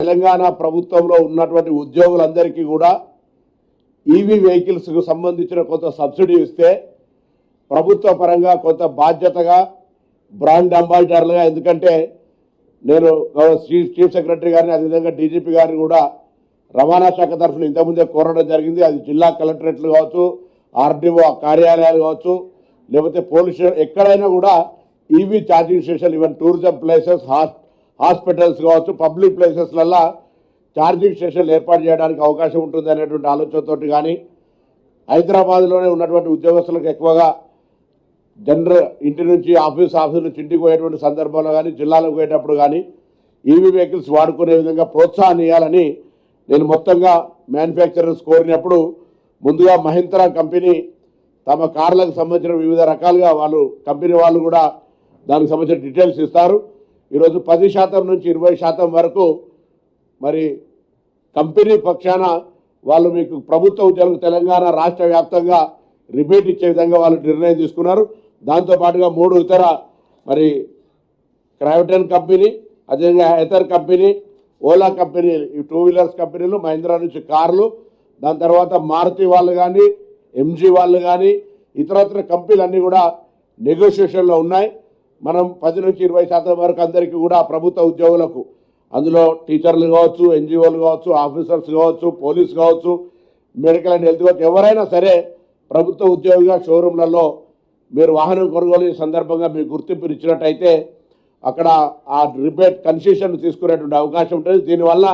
తెలంగాణ ప్రభుత్వంలో ఉన్నటువంటి ఉద్యోగులందరికీ కూడా ఈవీ వెహికల్స్కు సంబంధించిన కొంత సబ్సిడీ ఇస్తే ప్రభుత్వ పరంగా కొంత బాధ్యతగా బ్రాండ్ అంబాసిడర్లుగా, ఎందుకంటే నేను చీఫ్ సెక్రటరీ గారిని అదేవిధంగా డీజీపీ గారిని కూడా రవాణా శాఖ తరఫున ఇంతకుముందే కోరడం జరిగింది. అది జిల్లా కలెక్టరేట్లు కావచ్చు, ఆర్డీఓ కార్యాలయాలు కావచ్చు, లేకపోతే పోలీస్ ఎక్కడైనా కూడా EV charging station, even tourism places, hospitals కావచ్చు, పబ్లిక్ ప్లేసెస్లల్లో ఛార్జింగ్ స్టేషన్లు ఏర్పాటు చేయడానికి అవకాశం ఉంటుంది అనేటువంటి ఆలోచనతోటి కానీ, హైదరాబాద్లోనే ఉన్నటువంటి ఉద్యోగస్తులకు ఎక్కువగా జనరల్ ఇంటి నుంచి ఆఫీస్ నుంచి ఇంటికి పోయేటువంటి సందర్భంలో కానీ, జిల్లాలకు పోయేటప్పుడు కానీ ఈవీ వెహికల్స్ వాడుకునే విధంగా ప్రోత్సాహం ఇవ్వాలని నేను మొత్తంగా మ్యానుఫ్యాక్చరర్స్ కోరినప్పుడు, ముందుగా మహీంద్రా కంపెనీ తమ కార్లకు సంబంధించిన వివిధ రకాలుగా వాళ్ళు కంపెనీ వాళ్ళు కూడా దానికి సంబంధించిన డీటెయిల్స్ ఇస్తారు. ఈరోజు 10% నుంచి 20% వరకు మరి కంపెనీ పక్షాన వాళ్ళు మీకు ప్రభుత్వ ఉద్యోగులకు తెలంగాణ రాష్ట్ర వ్యాప్తంగా రిబేట్ ఇచ్చే విధంగా వాళ్ళు నిర్ణయం తీసుకున్నారు. దాంతోపాటుగా 3 ఇతర మరి క్రావిటన్ కంపెనీ, అదేవిధంగా ఎథర్ కంపెనీ, ఓలా కంపెనీ, ఈ 2 వీలర్స్ కంపెనీలు, మహీంద్రా నుంచి కార్లు, దాని తర్వాత మారుతి వాళ్ళు కానీ, ఎంజీ వాళ్ళు కానీ, ఇతరత్ర కంపెనీలు అన్నీ కూడా నెగోషియేషన్లో ఉన్నాయి. మనం 10 నుంచి 20% వరకు అందరికీ కూడా ప్రభుత్వ ఉద్యోగులకు, అందులో టీచర్లు కావచ్చు, ఎన్జిఓలు కావచ్చు, ఆఫీసర్స్ కావచ్చు, పోలీసు కావచ్చు, మెడికల్ అండ్ హెల్త్ కావచ్చు, ఎవరైనా సరే ప్రభుత్వ ఉద్యోగిగా షోరూమ్లలో మీరు వాహనం కొనుగోలు సందర్భంగా మీకు గుర్తింపుని ఇచ్చినట్టయితే అక్కడ ఆ రిబేట్ కన్సెషన్ తీసుకునేటువంటి అవకాశం ఉంటుంది. దీనివల్ల